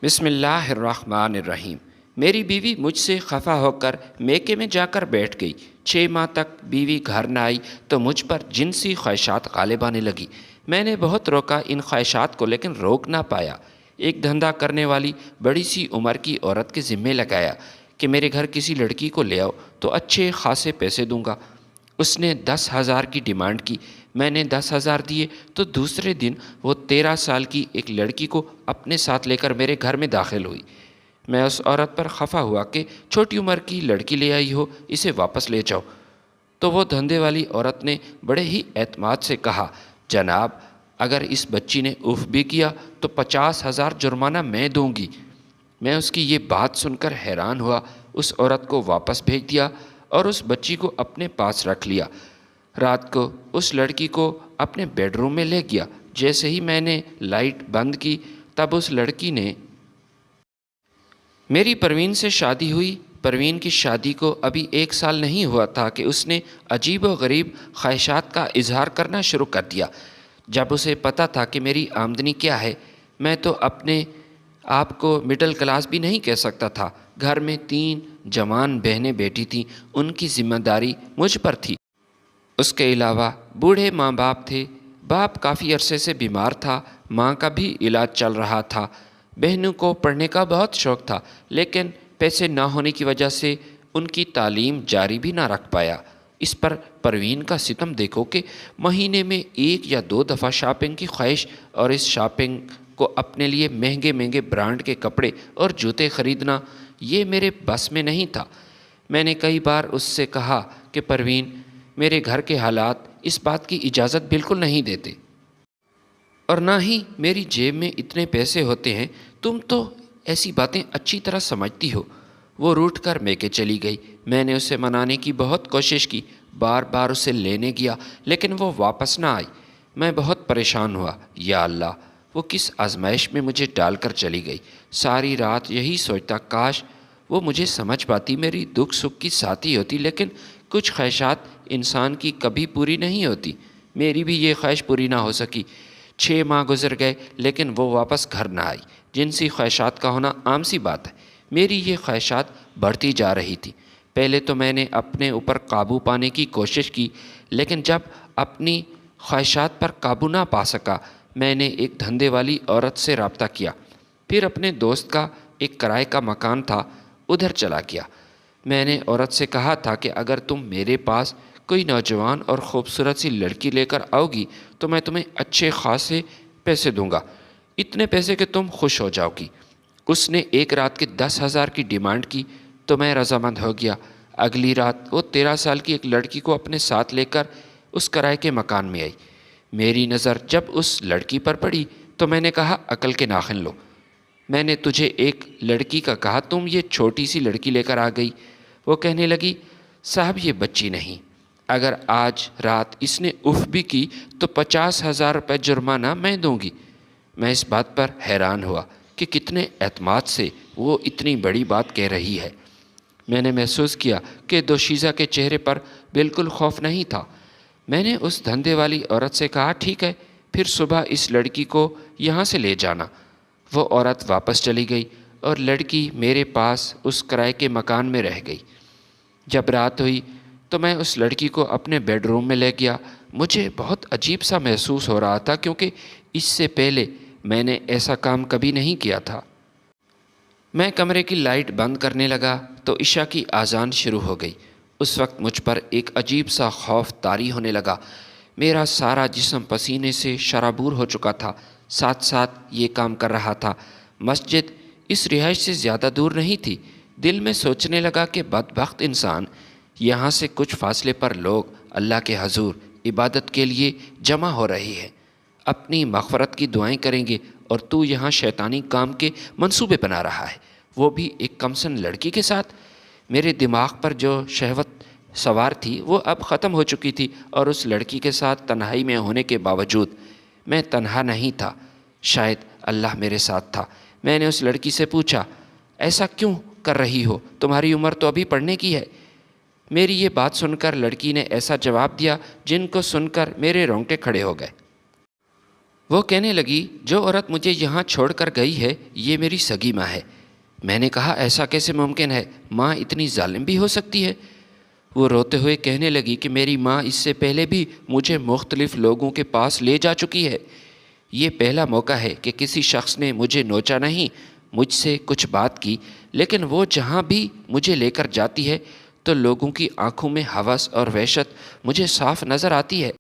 بسم اللہ الرحمن الرحیم۔ میری بیوی مجھ سے خفا ہو کر میکے میں جا کر بیٹھ گئی۔ 6 ماہ تک بیوی گھر نہ آئی تو مجھ پر جنسی خواہشات غالب آنے لگی۔ میں نے بہت روکا ان خواہشات کو، لیکن روک نہ پایا۔ ایک دھندا کرنے والی بڑی سی عمر کی عورت کے ذمے لگایا کہ میرے گھر کسی لڑکی کو لے آؤ تو اچھے خاصے پیسے دوں گا۔ اس نے 10,000 کی ڈیمانڈ کی۔ میں نے 10,000 دیے تو دوسرے دن وہ 13 سال کی ایک لڑکی کو اپنے ساتھ لے کر میرے گھر میں داخل ہوئی۔ میں اس عورت پر خفا ہوا کہ چھوٹی عمر کی لڑکی لے آئی ہو، اسے واپس لے جاؤ۔ تو وہ دھندے والی عورت نے بڑے ہی اعتماد سے کہا، جناب اگر اس بچی نے اف بھی کیا تو 50,000 جرمانہ میں دوں گی۔ میں اس کی یہ بات سن کر حیران ہوا، اس عورت کو واپس بھیج دیا اور اس بچی کو اپنے پاس رکھ لیا۔ رات کو اس لڑکی کو اپنے بیڈ روم میں لے گیا۔ جیسے ہی میں نے لائٹ بند کی تب اس لڑکی نے میری پروین سے شادی ہوئی۔ پروین کی شادی کو ابھی 1 سال نہیں ہوا تھا کہ اس نے عجیب و غریب خواہشات کا اظہار کرنا شروع کر دیا۔ جب اسے پتہ تھا کہ میری آمدنی کیا ہے، میں تو اپنے آپ کو مڈل کلاس بھی نہیں کہہ سکتا تھا۔ گھر میں 3 جوان بہنیں بیٹھی تھیں، ان کی ذمہ داری مجھ پر تھی۔ اس کے علاوہ بوڑھے ماں باپ تھے۔ باپ کافی عرصے سے بیمار تھا، ماں کا بھی علاج چل رہا تھا۔ بہنوں کو پڑھنے کا بہت شوق تھا، لیکن پیسے نہ ہونے کی وجہ سے ان کی تعلیم جاری بھی نہ رکھ پایا۔ اس پر پروین کا ستم دیکھو کہ مہینے میں 1 یا 2 دفعہ شاپنگ کی خواہش، اور اس شاپنگ کو اپنے لیے مہنگے مہنگے برانڈ کے کپڑے اور جوتے خریدنا، یہ میرے بس میں نہیں تھا۔ میں نے کئی بار اس سے کہا کہ پروین، میرے گھر کے حالات اس بات کی اجازت بالکل نہیں دیتے، اور نہ ہی میری جیب میں اتنے پیسے ہوتے ہیں، تم تو ایسی باتیں اچھی طرح سمجھتی ہو۔ وہ روٹھ کر میکے چلی گئی۔ میں نے اسے منانے کی بہت کوشش کی، بار بار اسے لینے گیا، لیکن وہ واپس نہ آئی۔ میں بہت پریشان ہوا، یا اللہ وہ کس آزمائش میں مجھے ڈال کر چلی گئی۔ ساری رات یہی سوچتا، کاش وہ مجھے سمجھ پاتی، میری دکھ سکھ کی ساتھی ہوتی۔ لیکن کچھ خواہشات انسان کی کبھی پوری نہیں ہوتی۔ میری بھی یہ خواہش پوری نہ ہو سکی۔ 6 ماہ گزر گئے لیکن وہ واپس گھر نہ آئی۔ جنسی خواہشات کا ہونا عام سی بات ہے۔ میری یہ خواہشات بڑھتی جا رہی تھی۔ پہلے تو میں نے اپنے اوپر قابو پانے کی کوشش کی، لیکن جب اپنی خواہشات پر قابو نہ پا سکا، میں نے ایک دھندے والی عورت سے رابطہ کیا۔ پھر اپنے دوست کا ایک کرائے کا مکان تھا، ادھر چلا گیا۔ میں نے عورت سے کہا تھا کہ اگر تم میرے پاس کوئی نوجوان اور خوبصورت سی لڑکی لے کر آؤ گی تو میں تمہیں اچھے خاصے پیسے دوں گا، اتنے پیسے کہ تم خوش ہو جاؤ گی۔ اس نے ایک رات کے 10,000 کی ڈیمانڈ کی تو میں رضامند ہو گیا۔ اگلی رات وہ 13 سال کی ایک لڑکی کو اپنے ساتھ لے کر اس کرائے کے مکان میں آئی۔ میری نظر جب اس لڑکی پر پڑی تو میں نے کہا، عقل کے ناخن لو، میں نے تجھے ایک لڑکی کا کہا، تم یہ چھوٹی سی لڑکی لے کر آ گئی۔ وہ کہنے لگی، صاحب یہ بچی نہیں، اگر آج رات اس نے اف بھی کی تو 50,000 روپے جرمانہ میں دوں گی۔ میں اس بات پر حیران ہوا کہ کتنے اعتماد سے وہ اتنی بڑی بات کہہ رہی ہے۔ میں نے محسوس کیا کہ دوشیزہ کے چہرے پر بالکل خوف نہیں تھا۔ میں نے اس دھندے والی عورت سے کہا، ٹھیک ہے، پھر صبح اس لڑکی کو یہاں سے لے جانا۔ وہ عورت واپس چلی گئی اور لڑکی میرے پاس اس کرائے کے مکان میں رہ گئی۔ جب رات ہوئی تو میں اس لڑکی کو اپنے بیڈ روم میں لے گیا۔ مجھے بہت عجیب سا محسوس ہو رہا تھا، کیونکہ اس سے پہلے میں نے ایسا کام کبھی نہیں کیا تھا۔ میں کمرے کی لائٹ بند کرنے لگا تو عشاء کی اذان شروع ہو گئی۔ اس وقت مجھ پر ایک عجیب سا خوف طاری ہونے لگا۔ میرا سارا جسم پسینے سے شرابور ہو چکا تھا، ساتھ ساتھ یہ کام کر رہا تھا۔ مسجد اس رہائش سے زیادہ دور نہیں تھی۔ دل میں سوچنے لگا کہ بدبخت انسان، یہاں سے کچھ فاصلے پر لوگ اللہ کے حضور عبادت کے لیے جمع ہو رہے ہیں، اپنی مغفرت کی دعائیں کریں گے، اور تو یہاں شیطانی کام کے منصوبے بنا رہا ہے، وہ بھی ایک کمسن لڑکی کے ساتھ۔ میرے دماغ پر جو شہوت سوار تھی وہ اب ختم ہو چکی تھی، اور اس لڑکی کے ساتھ تنہائی میں ہونے کے باوجود میں تنہا نہیں تھا، شاید اللہ میرے ساتھ تھا۔ میں نے اس لڑکی سے پوچھا، ایسا کیوں کر رہی ہو؟ تمہاری عمر تو ابھی پڑھنے کی ہے۔ میری یہ بات سن کر لڑکی نے ایسا جواب دیا جن کو سن کر میرے رونگٹے کھڑے ہو گئے۔ وہ کہنے لگی، جو عورت مجھے یہاں چھوڑ کر گئی ہے یہ میری سگی ماں ہے۔ میں نے کہا، ایسا کیسے ممکن ہے؟ ماں اتنی ظالم بھی ہو سکتی ہے؟ وہ روتے ہوئے کہنے لگی کہ میری ماں اس سے پہلے بھی مجھے مختلف لوگوں کے پاس لے جا چکی ہے۔ یہ پہلا موقع ہے کہ کسی شخص نے مجھے نوچا نہیں، مجھ سے کچھ بات کی، لیکن وہ جہاں بھی مجھے لے کر جاتی ہے تو لوگوں کی آنکھوں میں ہوس اور وحشت مجھے صاف نظر آتی ہے۔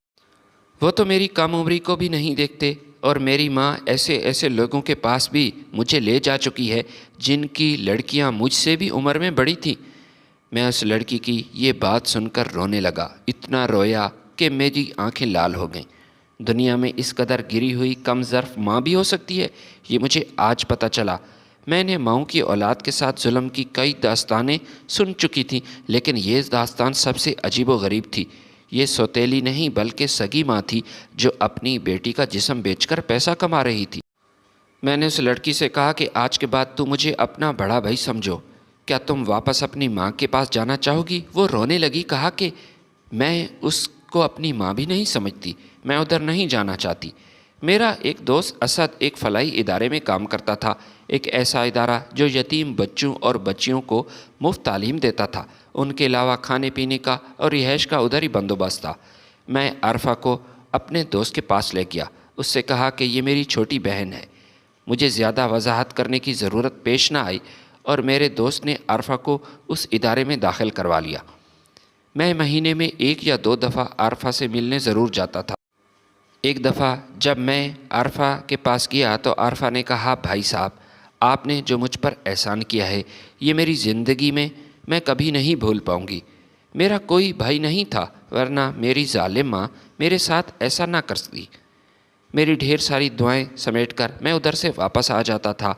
وہ تو میری کم عمری کو بھی نہیں دیکھتے، اور میری ماں ایسے ایسے لوگوں کے پاس بھی مجھے لے جا چکی ہے جن کی لڑکیاں مجھ سے بھی عمر میں بڑی تھیں۔ میں اس لڑکی کی یہ بات سن کر رونے لگا، اتنا رویا کہ میری آنکھیں لال ہو گئیں۔ دنیا میں اس قدر گری ہوئی کم ظرف ماں بھی ہو سکتی ہے، یہ مجھے آج پتہ چلا۔ میں نے ماؤں کی اولاد کے ساتھ ظلم کی کئی داستانیں سن چکی تھیں، لیکن یہ داستان سب سے عجیب و غریب تھی۔ یہ سوتیلی نہیں بلکہ سگی ماں تھی جو اپنی بیٹی کا جسم بیچ کر پیسہ کما رہی تھی۔ میں نے اس لڑکی سے کہا کہ آج کے بعد تو مجھے اپنا بڑا بھائی سمجھو، کیا تم واپس اپنی ماں کے پاس جانا چاہو گی؟ وہ رونے لگی، کہا کہ میں اس کو اپنی ماں بھی نہیں سمجھتی، میں ادھر نہیں جانا چاہتی۔ میرا ایک دوست اسد ایک فلاحی ادارے میں کام کرتا تھا، ایک ایسا ادارہ جو یتیم بچوں اور بچیوں کو مفت تعلیم دیتا تھا۔ ان کے علاوہ کھانے پینے کا اور رہائش کا ادھر ہی بندوبست تھا۔ میں عارفہ کو اپنے دوست کے پاس لے گیا، اس سے کہا کہ یہ میری چھوٹی بہن ہے۔ مجھے زیادہ وضاحت کرنے کی ضرورت پیش نہ آئی اور میرے دوست نے عارفہ کو اس ادارے میں داخل کروا لیا۔ میں مہینے میں 1 یا 2 دفعہ عارفہ سے ملنے ضرور جاتا تھا۔ ایک دفعہ جب میں عارفہ کے پاس گیا تو عارفہ نے کہا، بھائی صاحب، آپ نے جو مجھ پر احسان کیا ہے یہ میری زندگی میں کبھی نہیں بھول پاؤں گی۔ میرا کوئی بھائی نہیں تھا، ورنہ میری ظالم ماں میرے ساتھ ایسا نہ کرتی۔ میری ڈھیر ساری دعائیں سمیٹ کر میں ادھر سے واپس آ جاتا تھا۔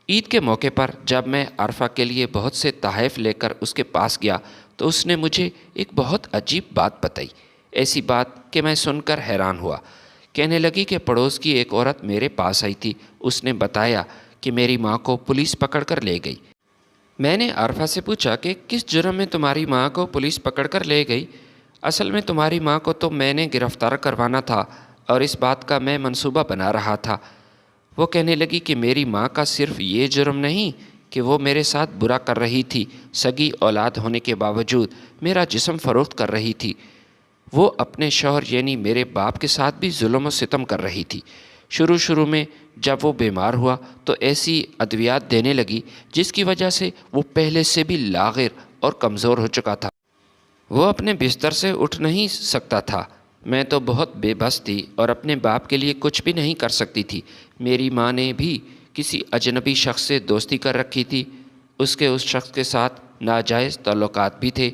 عید کے موقع پر جب میں عارفہ کے لیے بہت سے تحائف لے کر اس کے پاس گیا تو اس نے مجھے ایک بہت عجیب بات بتائی، ایسی بات کہ میں سن کر حیران ہوا۔ کہنے لگی کہ پڑوس کی ایک عورت میرے پاس آئی تھی، اس نے بتایا کہ میری ماں کو پولیس پکڑ کر لے گئی۔ میں نے عارفہ سے پوچھا کہ کس جرم میں تمہاری ماں کو پولیس پکڑ کر لے گئی؟ اصل میں تمہاری ماں کو تو میں نے گرفتار کروانا تھا اور اس بات کا میں منصوبہ بنا رہا تھا۔ وہ کہنے لگی کہ میری ماں کا صرف یہ جرم نہیں کہ وہ میرے ساتھ برا کر رہی تھی، سگی اولاد ہونے کے باوجود میرا جسم فروخت کر رہی تھی، وہ اپنے شوہر یعنی میرے باپ کے ساتھ بھی ظلم و ستم کر رہی تھی۔ شروع میں جب وہ بیمار ہوا تو ایسی ادویات دینے لگی جس کی وجہ سے وہ پہلے سے بھی لاغر اور کمزور ہو چکا تھا۔ وہ اپنے بستر سے اٹھ نہیں سکتا تھا۔ میں تو بہت بے بس تھی اور اپنے باپ کے لیے کچھ بھی نہیں کر سکتی تھی۔ میری ماں نے بھی کسی اجنبی شخص سے دوستی کر رکھی تھی، اس شخص کے ساتھ ناجائز تعلقات بھی تھے۔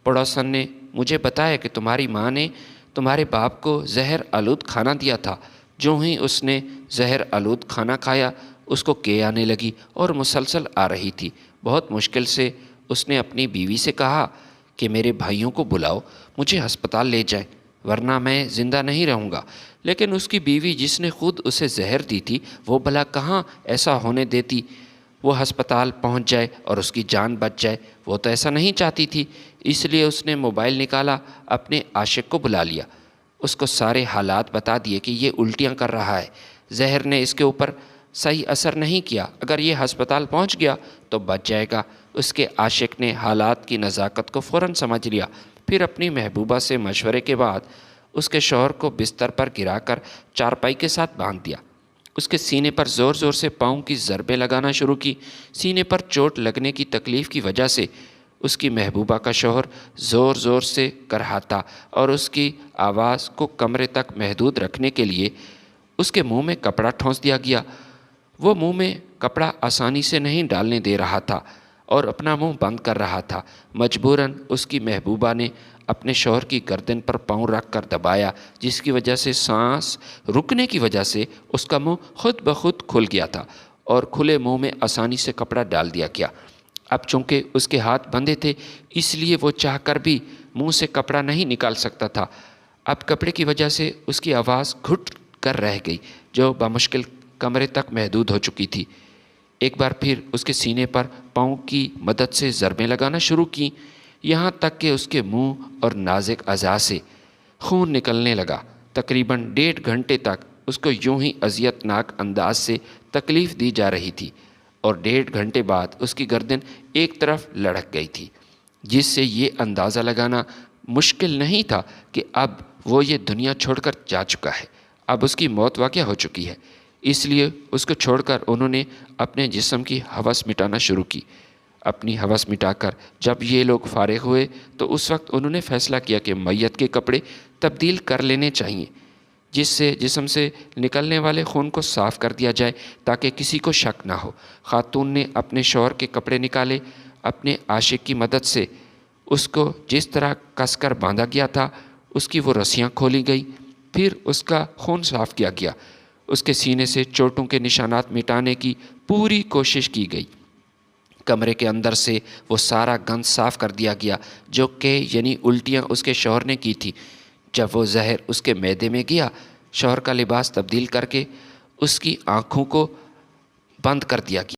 پڑوسن نے مجھے بتایا کہ تمہاری ماں نے تمہارے باپ کو زہر آلود کھانا دیا تھا۔ جو ہی اس نے زہر آلود کھانا کھایا اس کو کے آنے لگی اور مسلسل آ رہی تھی۔ بہت مشکل سے اس نے اپنی بیوی سے کہا کہ میرے بھائیوں کو بلاؤ، مجھے ہسپتال لے جائیں ورنہ میں زندہ نہیں رہوں گا۔ لیکن اس کی بیوی جس نے خود اسے زہر دی تھی وہ بھلا کہاں ایسا ہونے دیتی، وہ ہسپتال پہنچ جائے اور اس کی جان بچ جائے، وہ تو ایسا نہیں چاہتی تھی۔ اس لیے اس نے موبائل نکالا، اپنے عاشق کو بلا لیا، اس کو سارے حالات بتا دیے کہ یہ الٹیاں کر رہا ہے، زہر نے اس کے اوپر صحیح اثر نہیں کیا، اگر یہ ہسپتال پہنچ گیا تو بچ جائے گا۔ اس کے عاشق نے حالات کی نزاکت کو فوراً سمجھ لیا، پھر اپنی محبوبہ سے مشورے کے بعد اس کے شوہر کو بستر پر گرا کر چارپائی کے ساتھ باندھ دیا، اس کے سینے پر زور زور سے پاؤں کی ضربیں لگانا شروع کی۔ سینے پر چوٹ لگنے کی تکلیف کی وجہ سے اس کی محبوبہ کا شوہر زور زور سے کرہاتا اور اس کی آواز کو کمرے تک محدود رکھنے کے لیے اس کے منہ میں کپڑا ٹھونس دیا گیا۔ وہ منہ میں کپڑا آسانی سے نہیں ڈالنے دے رہا تھا اور اپنا منہ بند کر رہا تھا۔ مجبوراً اس کی محبوبہ نے اپنے شوہر کی گردن پر پاؤں رکھ کر دبایا، جس کی وجہ سے سانس رکنے کی وجہ سے اس کا منہ خود بخود کھل گیا تھا اور کھلے منہ میں آسانی سے کپڑا ڈال دیا گیا۔ اب چونکہ اس کے ہاتھ بندھے تھے اس لیے وہ چاہ کر بھی منہ سے کپڑا نہیں نکال سکتا تھا۔ اب کپڑے کی وجہ سے اس کی آواز گھٹ کر رہ گئی جو بمشکل کمرے تک محدود ہو چکی تھی۔ ایک بار پھر اس کے سینے پر پاؤں کی مدد سے ضربیں لگانا شروع کیں، یہاں تک کہ اس کے منہ اور نازک اعضاء سے خون نکلنے لگا۔ تقریباً 1.5 گھنٹے تک اس کو یوں ہی اذیت ناک انداز سے تکلیف دی جا رہی تھی اور 1.5 گھنٹے بعد اس کی گردن ایک طرف لڑک گئی تھی، جس سے یہ اندازہ لگانا مشکل نہیں تھا کہ اب وہ یہ دنیا چھوڑ کر جا چکا ہے، اب اس کی موت واقع ہو چکی ہے۔ اس لیے اس کو چھوڑ کر انہوں نے اپنے جسم کی ہوس مٹانا شروع کی۔ اپنی ہوس مٹا کر جب یہ لوگ فارغ ہوئے تو اس وقت انہوں نے فیصلہ کیا کہ میت کے کپڑے تبدیل کر لینے چاہیے، جس سے جسم سے نکلنے والے خون کو صاف کر دیا جائے تاکہ کسی کو شک نہ ہو۔ خاتون نے اپنے شوہر کے کپڑے نکالے، اپنے عاشق کی مدد سے اس کو جس طرح کس کر باندھا گیا تھا اس کی وہ رسیاں کھولی گئی، پھر اس کا خون صاف کیا گیا، اس کے سینے سے چوٹوں کے نشانات مٹانے کی پوری کوشش کی گئی۔ کمرے کے اندر سے وہ سارا گند صاف کر دیا گیا جو کہ یعنی الٹیاں اس کے شوہر نے کی تھی۔ جب وہ زہر اس کے معدے میں گیا، شوہر کا لباس تبدیل کر کے اس کی آنکھوں کو بند کر دیا گیا۔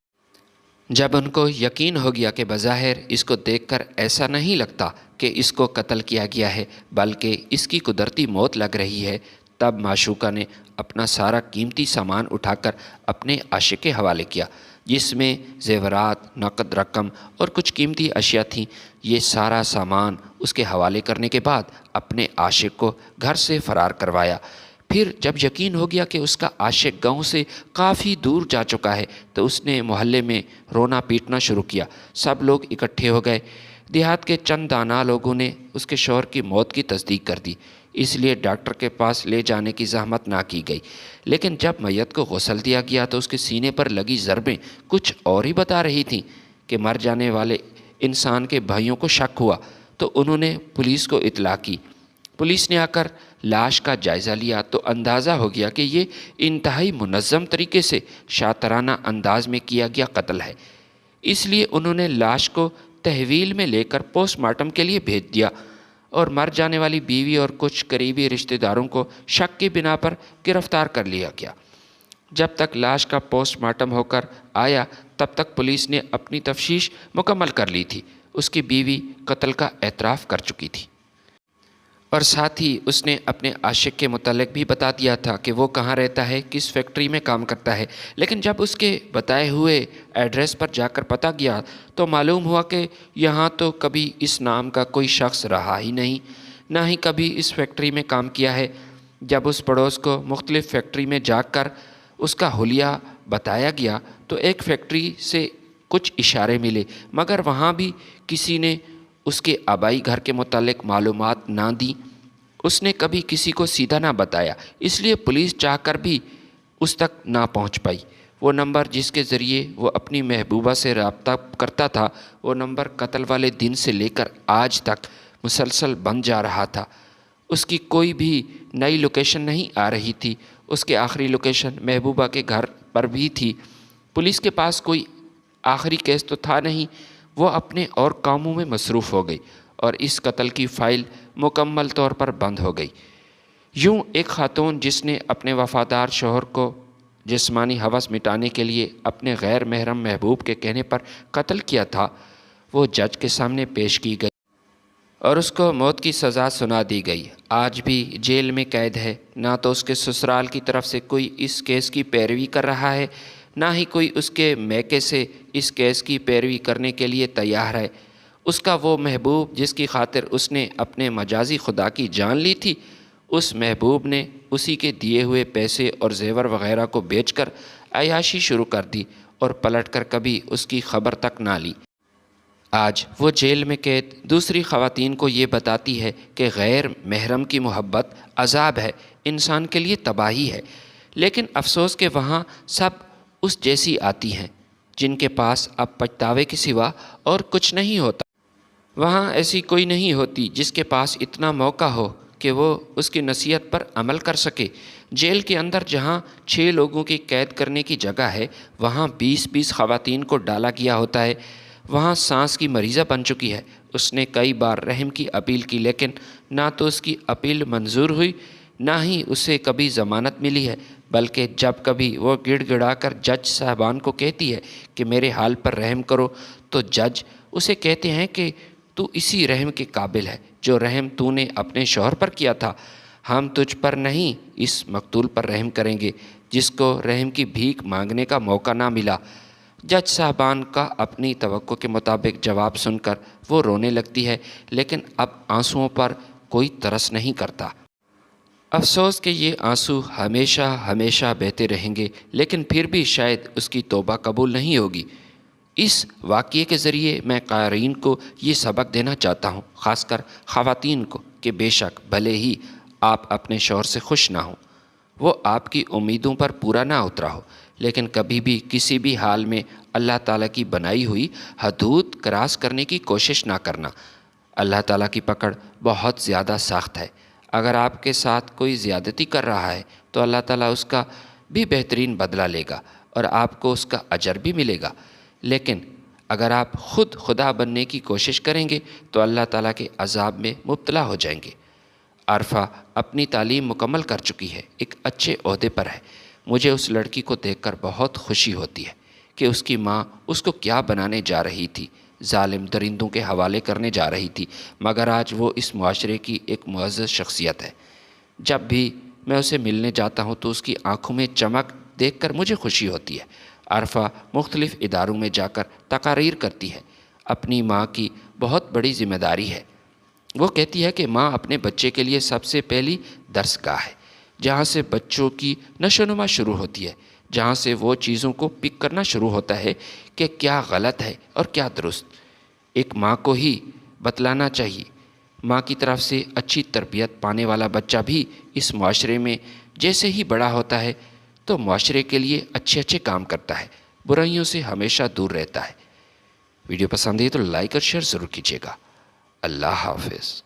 جب ان کو یقین ہو گیا کہ بظاہر اس کو دیکھ کر ایسا نہیں لگتا کہ اس کو قتل کیا گیا ہے بلکہ اس کی قدرتی موت لگ رہی ہے، تب معشوقہ نے اپنا سارا قیمتی سامان اٹھا کر اپنے عاشق کے حوالے کیا، جس میں زیورات، نقد رقم اور کچھ قیمتی اشیاء تھیں۔ یہ سارا سامان اس کے حوالے کرنے کے بعد اپنے عاشق کو گھر سے فرار کروایا۔ پھر جب یقین ہو گیا کہ اس کا عاشق گاؤں سے کافی دور جا چکا ہے تو اس نے محلے میں رونا پیٹنا شروع کیا۔ سب لوگ اکٹھے ہو گئے۔ دیہات کے چند دانا لوگوں نے اس کے شوہر کی موت کی تصدیق کر دی، اس لیے ڈاکٹر کے پاس لے جانے کی زحمت نہ کی گئی۔ لیکن جب میت کو غسل دیا گیا تو اس کے سینے پر لگی ضربیں کچھ اور ہی بتا رہی تھیں کہ مر جانے والے انسان کے بھائیوں کو شک ہوا تو انہوں نے پولیس کو اطلاع کی۔ پولیس نے آ کر لاش کا جائزہ لیا تو اندازہ ہو گیا کہ یہ انتہائی منظم طریقے سے شاطرانہ انداز میں کیا گیا قتل ہے۔ اس لیے انہوں نے لاش کو تحویل میں لے کر پوسٹ مارٹم کے لیے بھیج دیا اور مر جانے والی بیوی اور کچھ قریبی رشتہ داروں کو شک کی بنا پر گرفتار کر لیا گیا۔ جب تک لاش کا پوسٹ مارٹم ہو کر آیا تب تک پولیس نے اپنی تفتیش مکمل کر لی تھی۔ اس کی بیوی قتل کا اعتراف کر چکی تھی اور ساتھ ہی اس نے اپنے عاشق کے متعلق بھی بتا دیا تھا کہ وہ کہاں رہتا ہے، کس فیکٹری میں کام کرتا ہے۔ لیکن جب اس کے بتائے ہوئے ایڈریس پر جا کر پتہ گیا تو معلوم ہوا کہ یہاں تو کبھی اس نام کا کوئی شخص رہا ہی نہیں، نہ ہی کبھی اس فیکٹری میں کام کیا ہے۔ جب اس پڑوس کو مختلف فیکٹری میں جا کر اس کا حلیہ بتایا گیا تو ایک فیکٹری سے کچھ اشارے ملے، مگر وہاں بھی کسی نے اس کے آبائی گھر کے متعلق معلومات نہ دی۔ اس نے کبھی کسی کو سیدھا نہ بتایا، اس لیے پولیس چاہ کر بھی اس تک نہ پہنچ پائی۔ وہ نمبر جس کے ذریعے وہ اپنی محبوبہ سے رابطہ کرتا تھا، وہ نمبر قتل والے دن سے لے کر آج تک مسلسل بند جا رہا تھا۔ اس کی کوئی بھی نئی لوکیشن نہیں آ رہی تھی۔ اس کے آخری لوکیشن محبوبہ کے گھر پر بھی تھی۔ پولیس کے پاس کوئی آخری کیس تو تھا نہیں، وہ اپنے اور کاموں میں مصروف ہو گئی اور اس قتل کی فائل مکمل طور پر بند ہو گئی۔ یوں ایک خاتون جس نے اپنے وفادار شوہر کو جسمانی ہوس مٹانے کے لیے اپنے غیر محرم محبوب کے کہنے پر قتل کیا تھا، وہ جج کے سامنے پیش کی گئی اور اس کو موت کی سزا سنا دی گئی۔ آج بھی جیل میں قید ہے۔ نہ تو اس کے سسرال کی طرف سے کوئی اس کیس کی پیروی کر رہا ہے، نہ ہی کوئی اس کے میکے سے اس کیس کی پیروی کرنے کے لیے تیار ہے۔ اس کا وہ محبوب جس کی خاطر اس نے اپنے مجازی خدا کی جان لی تھی، اس محبوب نے اسی کے دیے ہوئے پیسے اور زیور وغیرہ کو بیچ کر عیاشی شروع کر دی اور پلٹ کر کبھی اس کی خبر تک نہ لی۔ آج وہ جیل میں قید دوسری خواتین کو یہ بتاتی ہے کہ غیر محرم کی محبت عذاب ہے، انسان کے لیے تباہی ہے، لیکن افسوس کہ وہاں سب اس جیسی آتی ہیں جن کے پاس اب پچھتاوے کے سوا اور کچھ نہیں ہوتا۔ وہاں ایسی کوئی نہیں ہوتی جس کے پاس اتنا موقع ہو کہ وہ اس کی نصیحت پر عمل کر سکے۔ جیل کے اندر جہاں 6 لوگوں کی قید کرنے کی جگہ ہے، وہاں 20 خواتین کو ڈالا گیا ہوتا ہے۔ وہاں سانس کی مریضہ بن چکی ہے۔ اس نے کئی بار رحم کی اپیل کی لیکن نہ تو اس کی اپیل منظور ہوئی، نہ ہی اسے کبھی ضمانت ملی ہے، بلکہ جب کبھی وہ گڑ گڑا کر جج صاحبان کو کہتی ہے کہ میرے حال پر رحم کرو تو جج اسے کہتے ہیں کہ تو اسی رحم کے قابل ہے جو رحم تو نے اپنے شوہر پر کیا تھا۔ ہم تجھ پر نہیں اس مقتول پر رحم کریں گے جس کو رحم کی بھیک مانگنے کا موقع نہ ملا۔ جج صاحبان کا اپنی توقع کے مطابق جواب سن کر وہ رونے لگتی ہے، لیکن اب آنسوؤں پر کوئی ترس نہیں کرتا۔ افسوس کہ یہ آنسو ہمیشہ ہمیشہ بہتے رہیں گے، لیکن پھر بھی شاید اس کی توبہ قبول نہیں ہوگی۔ اس واقعے کے ذریعے میں قارئین کو یہ سبق دینا چاہتا ہوں، خاص کر خواتین کو، کہ بے شک بھلے ہی آپ اپنے شوہر سے خوش نہ ہوں، وہ آپ کی امیدوں پر پورا نہ اترا ہو، لیکن کبھی بھی کسی بھی حال میں اللہ تعالیٰ کی بنائی ہوئی حدود کراس کرنے کی کوشش نہ کرنا۔ اللہ تعالیٰ کی پکڑ بہت زیادہ سخت ہے۔ اگر آپ کے ساتھ کوئی زیادتی کر رہا ہے تو اللہ تعالیٰ اس کا بھی بہترین بدلہ لے گا اور آپ کو اس کا اجر بھی ملے گا، لیکن اگر آپ خود خدا بننے کی کوشش کریں گے تو اللہ تعالیٰ کے عذاب میں مبتلا ہو جائیں گے۔ عارفہ اپنی تعلیم مکمل کر چکی ہے، ایک اچھے عہدے پر ہے۔ مجھے اس لڑکی کو دیکھ کر بہت خوشی ہوتی ہے کہ اس کی ماں اس کو کیا بنانے جا رہی تھی، ظالم درندوں کے حوالے کرنے جا رہی تھی، مگر آج وہ اس معاشرے کی ایک معزز شخصیت ہے۔ جب بھی میں اسے ملنے جاتا ہوں تو اس کی آنکھوں میں چمک دیکھ کر مجھے خوشی ہوتی ہے۔ عارفہ مختلف اداروں میں جا کر تقاریر کرتی ہے۔ اپنی ماں کی بہت بڑی ذمہ داری ہے۔ وہ کہتی ہے کہ ماں اپنے بچے کے لیے سب سے پہلی درس گاہ ہے، جہاں سے بچوں کی نشو و نما شروع ہوتی ہے، جہاں سے وہ چیزوں کو پک کرنا شروع ہوتا ہے کہ کیا غلط ہے اور کیا درست۔ ایک ماں کو ہی بتلانا چاہیے۔ ماں کی طرف سے اچھی تربیت پانے والا بچہ بھی اس معاشرے میں جیسے ہی بڑا ہوتا ہے تو معاشرے کے لیے اچھے اچھے کام کرتا ہے، برائیوں سے ہمیشہ دور رہتا ہے۔ ویڈیو پسند ہے تو لائک اور شیئر ضرور کیجیے گا۔ اللہ حافظ۔